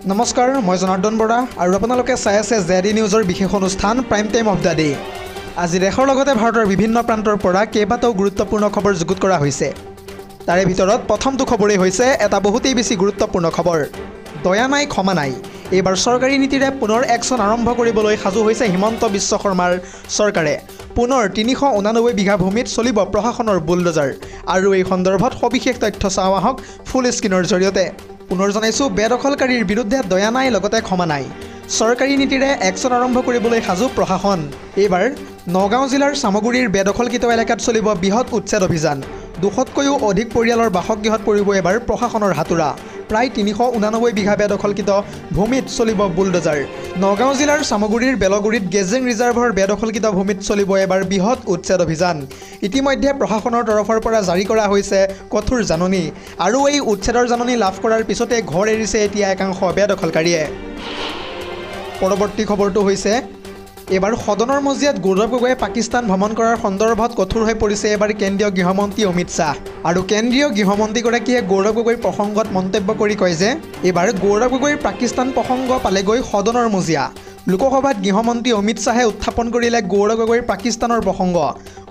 নমস্কাৰ, মই জনাৰ্দন বৰা আৰু আপোনালোকে চাই আছে জেডি নিউজৰ বিশেষ অনুষ্ঠান prime time of the day. আজি দেশৰ লগতে ভাৰতৰ বিভিন্ন প্ৰান্তৰ পৰা কেইবাটাও গুৰুত্বপূৰ্ণ খবৰ যুগুত কৰা হৈছে। তাৰে ভিতৰত প্ৰথমটো খবৰেই হৈছে এটা বহুতেই বেছি গুৰুত্বপূৰ্ণ খবৰ। দয়া নাই ক্ষমা নাই। এইবাৰ চৰকাৰী নীতিৰে পুনৰ একশ্যন আৰম্ভ কৰিবলৈ সাজু হৈছে হিমন্ত বিশ্ব শৰ্মাৰ চৰকাৰে। পুনৰ ৩৯৯ বিঘা ভূমিত চলিব প্ৰশাসনৰ বুলডোজাৰ। আৰু এই সন্দৰ্ভত সবিশেষ তথ্য চাওঁ আহক ফুল স্ক্ৰীনৰ জৰিয়তে। পুনৰ জনাইছোঁ, বেদখলকাৰীৰ বিৰুদ্ধে দয়া নাই, লগতে ক্ষমা নাই। চৰকাৰী নীতিৰে একশ্যন আৰম্ভ কৰিবলৈ সাজু প্ৰশাসন। এইবাৰ নগাঁও জিলাৰ চামগুৰিৰ বেদখলকৃত এলেকাত চলিব বৃহৎ উচ্ছেদ অভিযান। ২০০তকৈও অধিক পৰিয়ালৰ বাসগৃহত পৰিব এবাৰ প্ৰশাসনৰ হাতোৰা। প্ৰায় ৩৯৯ বিঘা বেদখলকৃত ভূমিত চলিব বুলডোজাৰ। নগাঁও জিলাৰ চামগুৰিৰ বেলগুৰিত গেজিং ৰিজাৰ্ভৰ বেদখলকৃত ভূমিত চলিব এবাৰ বৃহৎ উচ্ছেদ অভিযান। ইতিমধ্যে প্ৰশাসনৰ তৰফৰ পৰা জাৰি কৰা হৈছে কঠোৰ জাননী। আৰু এই উচ্ছেদৰ জাননী লাভ কৰাৰ পিছতে ঘৰ এৰিছে এতিয়া একাংশ বেদখলকাৰীয়ে। পৰৱৰ্তী খবৰটো হৈছে, এইবাৰ সদনৰ মজিয়াত গৌৰৱ গগৈয়ে পাকিস্তান ভ্ৰমণ কৰাৰ সন্দৰ্ভত কঠোৰ হৈ পৰিছে এবাৰ কেন্দ্ৰীয় গৃহমন্ত্ৰী অমিত শ্বাহ। আৰু কেন্দ্ৰীয় গৃহমন্ত্ৰীগৰাকীয়ে গৌৰৱ গগৈৰ প্ৰসংগত মন্তব্য কৰি কয় যে এইবাৰ গৌৰৱ গগৈৰ পাকিস্তান প্ৰসংগ পালেগৈ সদনৰ মজিয়া। লোকসভাত গৃহমন্ত্ৰী অমিত শ্বাহে উত্থাপন কৰিলে গৌৰৱ গগৈৰ পাকিস্তানৰ প্ৰসংগ।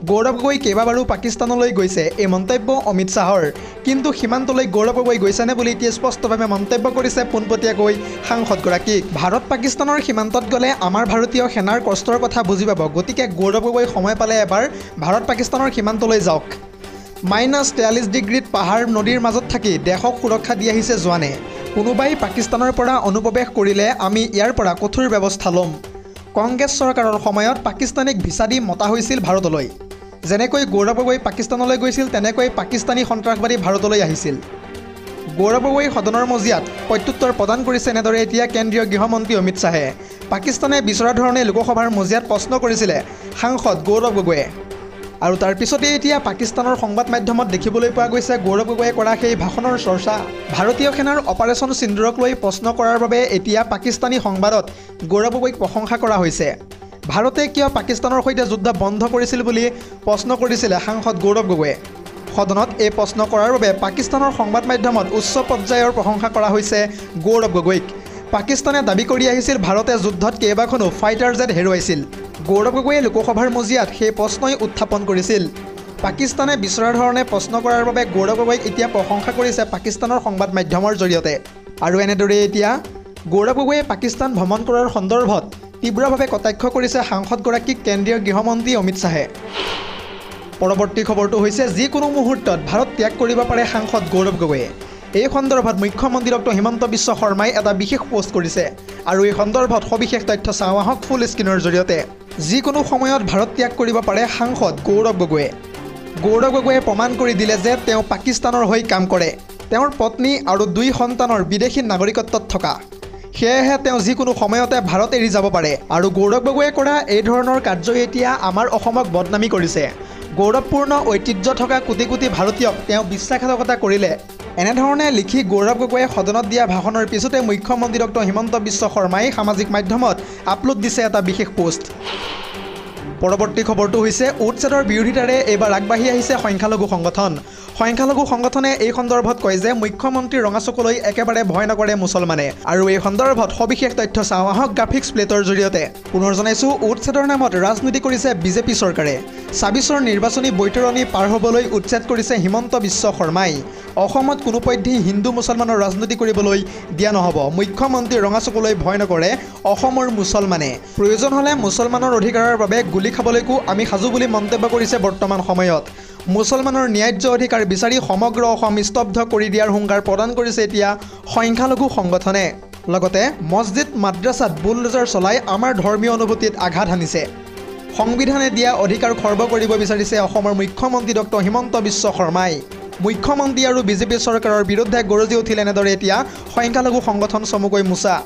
গৌৰৱ গগৈ কেইবাবাৰো পাকিস্তানলৈ গৈছে, এই মন্তব্য অমিত শ্বাহৰ। কিন্তু সীমান্তলৈ গৌৰৱ গগৈ গৈছেনে বুলি এতিয়া স্পষ্টভাৱে মন্তব্য কৰিছে পোনপটীয়াকৈ সাংসদগৰাকীক। ভাৰত পাকিস্তানৰ সীমান্তত গ'লে আমাৰ ভাৰতীয় সেনাৰ কষ্টৰ কথা বুজি পাব। গতিকে গৌৰৱ গগৈ সময় পালে এবাৰ ভাৰত পাকিস্তানৰ সীমান্তলৈ যাওক। -43 ডিগ্ৰীত পাহাৰ নদীৰ মাজত থাকি দেশক সুৰক্ষা দি আহিছে জোৱানে। কোনোবাই পাকিস্তানৰ পৰা অনুপ্ৰৱেশ কৰিলে আমি ইয়াৰ পৰা কঠোৰ ব্যৱস্থা ল'ম। কংগ্ৰেছ চৰকাৰৰ সময়ত পাকিস্তানীক ভিছা দি মতা হৈছিল ভাৰতলৈ। যেনেকৈ গৌৰৱ গগৈ পাকিস্তানলৈ গৈছিল, তেনেকৈ পাকিস্তানী সন্ত্ৰাসবাদী ভাৰতলৈ আহিছিল। গৌৰৱ গগৈ সদনৰ মজিয়াত প্ৰত্যুত্তৰ প্ৰদান কৰিছে এনেদৰে এতিয়া কেন্দ্ৰীয় গৃহমন্ত্ৰী অমিত শ্বাহে। পাকিস্তানে বিচৰা ধৰণে লোকসভাৰ মজিয়াত প্ৰশ্ন কৰিছিলে সাংসদ গৌৰৱ গগৈয়ে। আৰু তাৰ পিছতেই এতিয়া পাকিস্তানৰ সংবাদ মাধ্যমত দেখিবলৈ পোৱা গৈছে গৌৰৱ গগৈয়ে কৰা সেই ভাষণৰ চৰ্চা। ভাৰতীয় সেনাৰ অপাৰেশ্যন সিন্দুৰক লৈ প্ৰশ্ন কৰাৰ বাবে এতিয়া পাকিস্তানী সংবাদত গৌৰৱ গগৈক প্ৰশংসা কৰা হৈছে। ভাৰতে কিয় পাকিস্তানৰ সৈতে যুদ্ধ বন্ধ কৰিছিল বুলি প্ৰশ্ন কৰিছিলে সাংসদ গৌৰৱ গগৈয়ে। সদনত এই প্ৰশ্ন কৰাৰ বাবে পাকিস্তানৰ সংবাদ মাধ্যমত উচ্চ পৰ্যায়ৰ প্ৰশংসা কৰা হৈছে গৌৰৱ গগৈক। পাকিস্তানে দাবী কৰি আহিছিল ভাৰতে যুদ্ধত কেইবাখনো ফাইটাৰ জেট হেৰুৱাইছিল। গৌৰৱ গগৈয়ে লোকসভাৰ মজিয়াত সেই প্ৰশ্নই উত্থাপন কৰিছিল। পাকিস্তানে বিচৰা ধৰণে প্ৰশ্ন কৰাৰ বাবে গৌৰৱ গগৈক এতিয়া প্ৰশংসা কৰিছে পাকিস্তানৰ সংবাদ মাধ্যমৰ জৰিয়তে। আৰু এনেদৰে এতিয়া গৌৰৱ গগৈয়ে পাকিস্তান ভ্ৰমণ কৰাৰ সন্দৰ্ভত তীব্ৰভাৱে কটাক্ষ কৰিছে সাংসদগৰাকীক কেন্দ্ৰীয় গৃহমন্ত্ৰী অমিত শ্বাহে। পৰৱৰ্তী খবৰটো হৈছে, যিকোনো মুহূৰ্তত ভাৰত ত্যাগ কৰিব পাৰে সাংসদ গৌৰৱ গগৈয়ে। এই সন্দৰ্ভত মুখ্যমন্ত্ৰী ডক্টৰ হিমন্ত বিশ্ব শৰ্মাই এটা বিশেষ পোষ্ট কৰিছে। আৰু এই সন্দৰ্ভত সবিশেষ তথ্য চাওঁ আহক ফুল স্ক্ৰীনৰ জৰিয়তে। যিকোনো সময়ত ভাৰত ত্যাগ কৰিব পাৰে সাংসদ গৌৰৱ গগৈয়ে। গৌৰৱ গগৈয়ে প্ৰমাণ কৰি দিলে যে তেওঁ পাকিস্তানৰ হৈ কাম কৰে। তেওঁৰ পত্নী আৰু 2 সন্তানৰ বিদেশী নাগৰিকত্বত থকা। সেয়েহে তেওঁ যিকোনো সময়তে ভাৰত এৰি যাব পাৰে। আৰু গৌৰৱ গগৈয়ে কৰা এই ধৰণৰ কাৰ্যই এতিয়া আমাৰ অসমক বদনামী কৰিছে। গৌৰৱপূৰ্ণ ঐতিহ্য থকা কোটি কোটি ভাৰতীয়ক তেওঁ বিশ্বাসঘাতকতা কৰিলে। এনেধৰণে লিখি গৌৰৱ গগৈয়ে সদনত দিয়া ভাষণৰ পিছতে মুখ্যমন্ত্ৰী ডক্টৰ হিমন্ত বিশ্ব শৰ্মাই সামাজিক মাধ্যমত আপলোড দিছে এটা বিশেষ পোষ্ট। পৰৱৰ্তী খবৰটো হৈছে, উচ্ছেদৰ বিৰোধিতাৰে এইবাৰ আগবাঢ়ি আহিছে সংখ্যালঘু সংগঠন। সংখ্যালঘু সংগঠনে এই সন্দৰ্ভত কয় যে মুখ্যমন্ত্ৰী ৰঙাচকুলৈ একেবাৰে ভয় নকৰে মুছলমানে। আৰু এই সন্দৰ্ভত সবিশেষ তথ্য চাওঁ আহক গ্ৰাফিক্স প্লেটৰ জৰিয়তে। পুনৰ জনাইছোঁ, উচ্ছেদৰ নামত ৰাজনীতি কৰিছে বিজেপি চৰকাৰে। ২৬ৰ নিৰ্বাচনী বৈতৰণি পাৰ হ'বলৈ উচ্ছেদ কৰিছে হিমন্ত বিশ্ব শৰ্মাই। অসমত কোনোপধ্যেই হিন্দু মুছলমানৰ ৰাজনীতি কৰিবলৈ দিয়া নহ'ব। মুখ্যমন্ত্ৰী ৰঙাচকুলৈ ভয় নকৰে অসমৰ মুছলমানে। প্ৰয়োজন হ'লে মুছলমানৰ অধিকাৰৰ বাবে গুলী খাবলৈকো আমি সাজু বুলি মন্তব্য কৰিছে বৰ্তমান সময়ত। মুছলমানৰ ন্যায্য অধিকাৰ বিচাৰি সমগ্ৰ অসম স্তব্ধ কৰি দিয়াৰ হুংকাৰ প্ৰদান কৰিছে এতিয়া সংখ্যালঘু সংগঠনে। লগতে মছজিদ মাদ্ৰাছাত বুলডোজাৰ চলাই আমাৰ ধৰ্মীয় অনুভূতিত আঘাত হানিছে। সংবিধানে দিয়া অধিকাৰ খৰ্ব কৰিব বিচাৰিছে অসমৰ মুখ্যমন্ত্ৰী ডক্টৰ হিমন্ত বিশ্ব শৰ্মাই। মুখ্যমন্ত্ৰী আৰু বিজেপি চৰকাৰৰ বিৰুদ্ধে গৰজি উঠিল এনেদৰে এতিয়া সংখ্যালঘু সংগঠন চমুকৈ মোচা।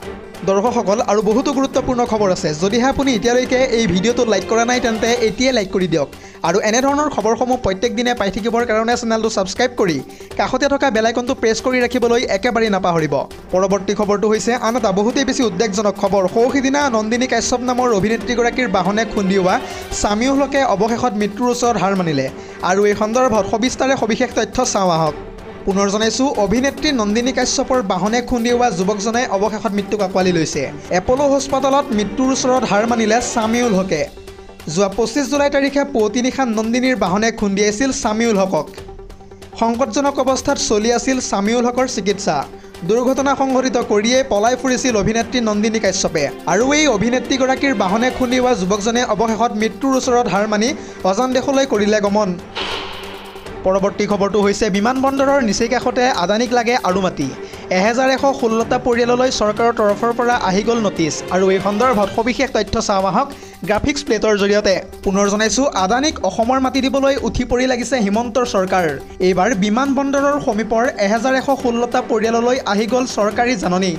দৰ্শকসকল, আৰু বহুতো গুৰুত্বপূৰ্ণ খবৰ আছে। যদিহে আপুনি এতিয়ালৈকে এই ভিডিঅ'টো লাইক কৰা নাই তেন্তে এতিয়াই লাইক কৰি দিয়ক। আৰু এনেধৰণৰ খবৰসমূহ প্ৰত্যেক দিনে পাই থাকিবৰ কাৰণে চেনেলটো ছাবস্ক্ৰাইব কৰি কাষতে থকা বেল আইকনটো প্ৰেছ কৰি ৰাখিবলৈ একেবাৰেই নাপাহৰিব। পৰৱৰ্তী খবৰটো হৈছে আন এটা বহুতেই বেছি উদ্বেগজনক খবৰ। সৌসিদিনা নন্দিনী কাশ্যপ নামৰ অভিনেত্ৰীগৰাকীৰ বাহনে খুন্দিওৱা ছামিউল হকে অৱশেষত মৃত্যুৰ ওচৰত হাৰ মানিলে। আৰু এই সন্দৰ্ভত সবিস্তাৰে সবিশেষ তথ্য চাওঁ আহক। পুনৰ জনাইছোঁ অভিনেত্ৰী নন্দিনী কাশ্যপৰ বাহনে খুন্দিওৱা যুৱকজনে অৱশেষত মৃত্যুক আঁকোৱালি লৈছে। এপ'ল' হস্পিটেলত মৃত্যুৰ ওচৰত হাৰ মানিলে ছামিউল হকে। যোৱা 25 জুলাই তাৰিখে পুৱতি নিশা নন্দিনীৰ বাহনে খুন্দিয়াইছিল ছামিউল হকক। সংকটজনক অৱস্থাত চলি আছিল ছামিউল হকৰ চিকিৎসা। দুৰ্ঘটনা সংঘটিত কৰিয়েই পলাই ফুৰিছিল অভিনেত্ৰী নন্দিনী কাশ্যপে। আৰু এই অভিনেত্ৰীগৰাকীৰ বাহনে খুন্দিওৱা যুৱকজনে অৱশেষত মৃত্যুৰ ওচৰত হাৰ মানি অজান দেশলৈ কৰিলে গমন। পৰৱৰ্তী খবৰটো হৈছে বিমানবন্দৰৰ নিচেই কাষতে আদানীক লাগে আৰু মাটি। 1116টা পৰিয়াললৈ চৰকাৰৰ তৰফৰ পৰা আহি গ'ল নটিচ। আৰু এই সন্দৰ্ভত সবিশেষ তথ্য চাওঁ আহক গ্ৰাফিক্স প্লেটৰ জৰিয়তে। পুনৰ জনাইছোঁ আদানীক অসমৰ মাটি দিবলৈ উঠি পৰি লাগিছে হিমন্তৰ চৰকাৰ। এইবাৰ বিমানবন্দৰৰ সমীপৰ 1116টা পৰিয়াললৈ আহি গ'ল চৰকাৰী জাননী।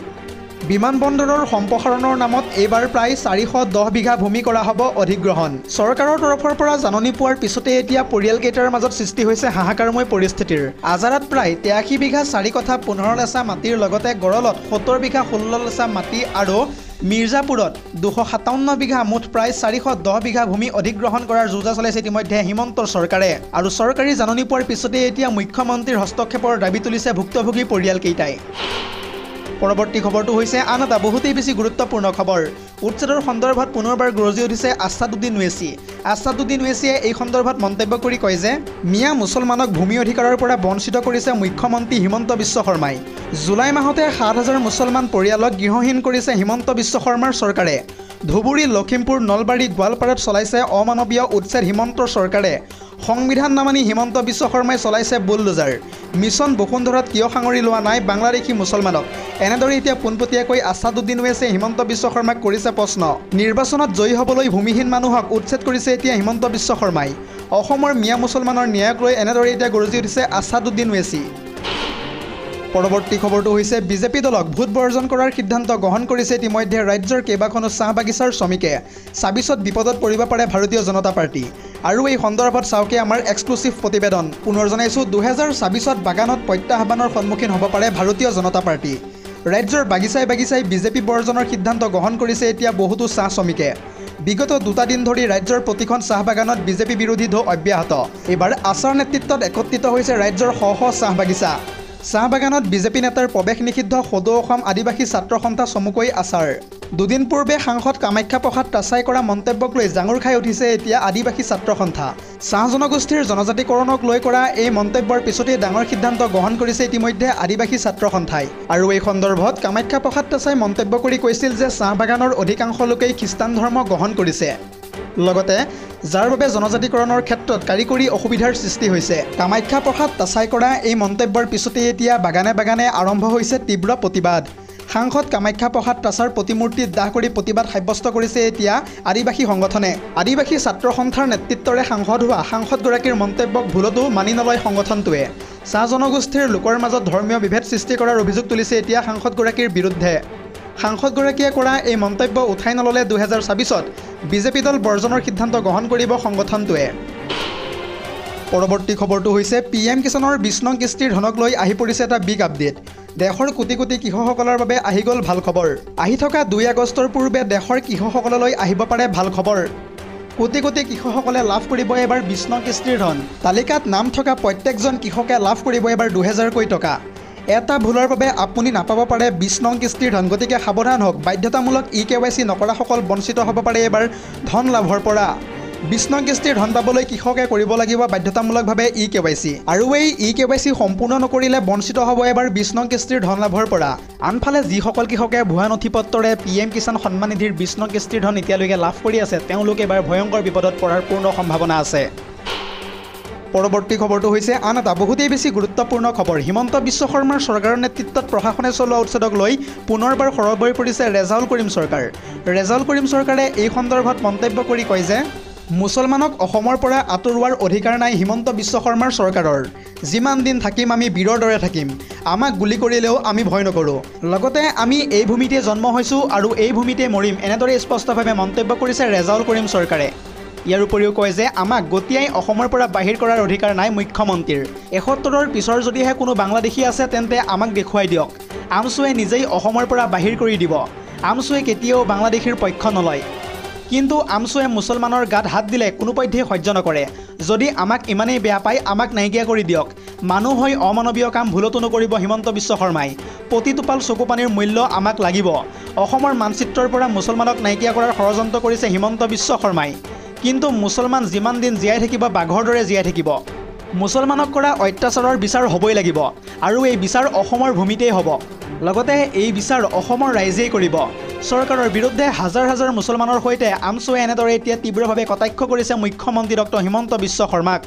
বিমানবন্দৰৰ সম্প্ৰসাৰণৰ নামত এইবাৰ প্ৰায় 410 বিঘা ভূমি কৰা হ'ব অধিগ্ৰহণ। চৰকাৰৰ তৰফৰ পৰা জাননী পোৱাৰ পিছতে এতিয়া পৰিয়ালকেইটাৰ মাজত সৃষ্টি হৈছে হাহাকাৰময় পৰিস্থিতিৰ। আজাৰাত প্ৰায় 83 বিঘা 4 কঠা 15 লেচা মাটিৰ লগতে গড়লত 70 বিঘা 16 লেচা মাটি আৰু মিৰ্জাপুৰত 257 বিঘা মুঠ প্ৰায় 410 বিঘা ভূমি অধিগ্ৰহণ কৰাৰ যোজা চলাইছে ইতিমধ্যে হিমন্তৰ চৰকাৰে। আৰু চৰকাৰী জাননী পোৱাৰ পিছতে এতিয়া মুখ্যমন্ত্ৰীৰ হস্তক্ষেপৰ দাবী তুলিছে ভুক্তভোগী পৰিয়ালকেইটাই। পৰৱৰ্তী খবৰটো হৈছে আন এটা বহুতেই বেছি গুৰুত্বপূৰ্ণ খবৰ। উচ্ছেদৰ সন্দৰ্ভত পুনৰবাৰ গৰজি উঠিছে আছাদুদ্দিন ওৱেইচি। আছাদুদ্দিন ওৱেইচিয়ে এই সন্দৰ্ভত মন্তব্য কৰি কয় যে মিয়া মুছলমানক ভূমি অধিকাৰৰ পৰা বঞ্চিত কৰিছে মুখ্যমন্ত্ৰী হিমন্ত বিশ্ব শৰ্মাই। জুলাই মাহতে 7,000 মুছলমান পৰিয়ালক গৃহহীন কৰিছে হিমন্ত বিশ্ব শৰ্মাৰ চৰকাৰে। ধুবুৰী, লখিমপুৰ, নলবাৰী, গোৱালপাৰাত চলাইছে অমানৱীয় উচ্ছেদ হিমন্তৰ চৰকাৰে। সংবিধান নামানি হিমন্ত বিশ্ব শৰ্মাই চলাইছে বুলডোজাৰ। মিছন বসুন্ধৰাত কিয় সাঙুৰি লোৱা নাই বাংলাদেশী মুছলমানক? এনেদৰে এতিয়া পোনপটীয়াকৈ আছাদুদ্দিন ওৱেইচিয়ে হিমন্ত বিশ্ব শৰ্মাক কৰিছে প্ৰশ্ন। নিৰ্বাচনত জয়ী হ'বলৈ ভূমিহীন মানুহক উচ্ছেদ কৰিছে এতিয়া হিমন্ত বিশ্ব শৰ্মাই। অসমৰ মিয়া মুছলমানৰ ন্যায়ক লৈ এনেদৰে এতিয়া গৰজি উঠিছে আছাদুদ্দিন ওৱেইচি। পৰৱৰ্তী খবৰটো হৈছে বিজেপি দলক ভোট বৰ্জন কৰাৰ সিদ্ধান্ত গ্ৰহণ কৰিছে ইতিমধ্যে ৰাজ্যৰ কেইবাখনো চাহ বাগিচাৰ শ্ৰমিকে। ২৬ত বিপদত পৰিব পাৰে ভাৰতীয় জনতা পাৰ্টি। আৰু এই সন্দৰ্ভত চাওকে আমাৰ এক্সক্লুচিভ প্ৰতিবেদন। পুনৰ জনাইছোঁ 2026ত বাগানত প্ৰত্যাহ্বানৰ সন্মুখীন হ'ব পাৰে ভাৰতীয় জনতা পাৰ্টি। ৰাজ্যৰ বাগিচাই বাগিচাই বিজেপি বৰ্জনৰ সিদ্ধান্ত গ্ৰহণ কৰিছে এতিয়া বহুতো চাহ শ্ৰমিকে। বিগত 2টা দিন ধৰি ৰাজ্যৰ প্ৰতিখন চাহ বাগানত বিজেপি বিৰোধী ঢৌ অব্যাহত। এইবাৰ আছাৰ নেতৃত্বত একত্ৰিত হৈছে ৰাজ্যৰ শ শ চাহ বাগিচা। চাহ বাগানত বিজেপি নেতাৰ প্ৰৱেশ নিষিদ্ধ সদৌ অসম আদিবাসী ছাত্ৰ সন্থা চমুকৈ আছাৰ। দুদিন পূৰ্বে সাংসদ কামাখ্যা প্ৰসাদ তাছাই কৰা মন্তব্যক লৈ জাঙুৰ খাই উঠিছে এতিয়া আদিবাসী ছাত্ৰ সন্থা। চাহ জনগোষ্ঠীৰ জনজাতিকৰণক লৈ কৰা এই মন্তব্যৰ পিছতেই ডাঙৰ সিদ্ধান্ত গ্ৰহণ কৰিছে ইতিমধ্যে আদিবাসী ছাত্ৰ সন্থাই। আৰু এই সন্দৰ্ভত কামাখ্যা প্ৰসাদ তাছাই মন্তব্য কৰি কৈছিল যে চাহ বাগানৰ অধিকাংশ লোকেই খ্ৰীষ্টান ধৰ্ম গ্ৰহণ কৰিছে, লগতে যাৰ বাবে জনজাতিকৰণৰ ক্ষেত্ৰত কাৰিকৰী অসুবিধাৰ সৃষ্টি হৈছে। কামাখ্যা প্ৰসাদ তাছাই কৰা এই মন্তব্যৰ পিছতেই এতিয়া বাগানে বাগানে আৰম্ভ হৈছে তীব্ৰ প্ৰতিবাদ। সাংসদ কামাখ্যা প্ৰসাদ তাছাৰ প্ৰতিমূৰ্তিত দাহ কৰি প্ৰতিবাদ সাব্যস্ত কৰিছে এতিয়া আদিবাসী সংগঠনে। আদিবাসী ছাত্ৰ সন্থাৰ নেতৃত্বৰে সাংসদ হোৱা সাংসদগৰাকীৰ মন্তব্যক ভুলতো মানি নলয় সংগঠনটোৱে। চাহ জনগোষ্ঠীৰ লোকৰ মাজত ধৰ্মীয় বিভেদ সৃষ্টি কৰাৰ অভিযোগ তুলিছে এতিয়া সাংসদগৰাকীৰ বিৰুদ্ধে। সাংসদগৰাকীয়ে কৰা এই মন্তব্য উঠাই নল'লে 2026ত বিজেপি দল বৰ্জনৰ সিদ্ধান্ত গ্ৰহণ কৰিব সংগঠনটোৱে। পৰৱৰ্তী খবৰটো হৈছে PM কিষাণৰ 20 নং কিস্তিৰ ধনক লৈ আহি পৰিছে এটা বিগ আপডেট। দেশৰ কোটি কোটি কৃষকসকলৰ বাবে আহি গ'ল ভাল খবৰ। আহি থকা 2 আগষ্টৰ পূৰ্বে দেশৰ কৃষকসকললৈ আহিব পাৰে ভাল খবৰ। কোটি কোটি কৃষকসকলে লাভ কৰিব এবাৰ 20 নং কিস্তিৰ ধন। তালিকাত নাম থকা প্ৰত্যেকজন কৃষকে লাভ কৰিব এবাৰ 2000কৈ টকা। এটা ভুলৰ বাবে আপুনি নাপাব পাৰে 20 নং কিস্তিৰ ধন। গতিকে সাৱধান হওক, বাধ্যতামূলক EKYC নকৰাসকল বঞ্চিত হ'ব পাৰে এবাৰ ধন লাভৰ পৰা। 20 নং কিস্তিৰ ধন পাবলৈ কৃষকে কৰিব লাগিব বাধ্যতামূলকভাৱে EKYC। আৰু এই EKYC সম্পূৰ্ণ নকৰিলে বঞ্চিত হ'ব এবাৰ 20 নং কিস্তিৰ ধন লাভৰ পৰা। আনফালে যিসকল কৃষকে ভুৱা নথি পত্ৰৰে PM কিষাণ সন্মান নিধিৰ 20 নং কিস্তিৰ ধন এতিয়ালৈকে লাভ কৰি আছে, তেওঁলোক এবাৰ ভয়ংকৰ বিপদত পৰাৰ পূৰ্ণ সম্ভাৱনা আছে। পৰৱৰ্তী খবৰটো হৈছে আন এটা বহুতেই বেছি গুৰুত্বপূৰ্ণ খবৰ। হিমন্ত বিশ্ব শৰ্মাৰ চৰকাৰৰ নেতৃত্বত প্ৰশাসনে চলোৱা উচ্ছেদক লৈ পুনৰবাৰ সৰব হৈ পৰিছে ৰেজাউল কৰিম চৰকাৰ। ৰেজাউল কৰিম চৰকাৰে এই সন্দৰ্ভত মন্তব্য কৰি কয় যে মুছলমানক অসমৰ পৰা আঁতৰোৱাৰ অধিকাৰ নাই হিমন্ত বিশ্ব শৰ্মাৰ চৰকাৰৰ। যিমান দিন থাকিম আমি বীৰৰ দৰে থাকিম, আমাক গুলি কৰিলেও আমি ভয় নকৰোঁ। লগতে আমি এই ভূমিতে জন্ম হৈছোঁ আৰু এই ভূমিতে মৰিম, এনেদৰে স্পষ্টভাৱে মন্তব্য কৰিছে ৰেজাউল কৰিম চৰকাৰে। ইয়াৰ উপৰিও কয় যে আমাক গতিয়াই অসমৰ পৰা বাহিৰ কৰাৰ অধিকাৰ নাই মুখ্যমন্ত্ৰীৰ। ৭১ৰ পিছৰ যদিহে কোনো বাংলাদেশী আছে তেন্তে আমাক দেখুৱাই দিয়ক। আমছুৱে নিজেই অসমৰ পৰা বাহিৰ কৰি দিব। আমছুৱে কেতিয়াও বাংলাদেশীৰ পক্ষ নলয়। কিন্তু আমছুৱে মুছলমানৰ গাত হাত দিলে কোনোপধ্যেই সহ্য নকৰে। যদি আমাক ইমানেই বেয়া পায় আমাক নাইকিয়া কৰি দিয়ক। মানুহ হৈ অমানৱীয় কাম ভুলতো নকৰিব হিমন্ত বিশ্ব শৰ্মাই। প্ৰতিটোপাল চকুপানীৰ মূল্য আমাক লাগিব। অসমৰ মানচিত্ৰৰ পৰা মুছলমানক নাইকিয়া কৰাৰ ষড়যন্ত্ৰ কৰিছে হিমন্ত বিশ্ব শৰ্মাই। কিন্তু মুছলমান যিমান দিন জীয়াই থাকিব বাঘৰ দৰে জীয়াই থাকিব। মুছলমানক কৰা অত্যাচাৰৰ বিচাৰ হ'বই লাগিব আৰু এই বিচাৰ অসমৰ ভূমিতেই হ'ব। লগতে এই বিচাৰ অসমৰ ৰাইজেই কৰিব। চৰকাৰৰ বিৰুদ্ধে হাজাৰ হাজাৰ মুছলমানৰ সৈতে আমছুৱে এনেদৰে এতিয়া তীব্ৰভাৱে কটাক্ষ কৰিছে মুখ্যমন্ত্ৰী ডক্টৰ হিমন্ত বিশ্ব শৰ্মাক।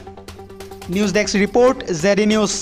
News desk report, ZD news.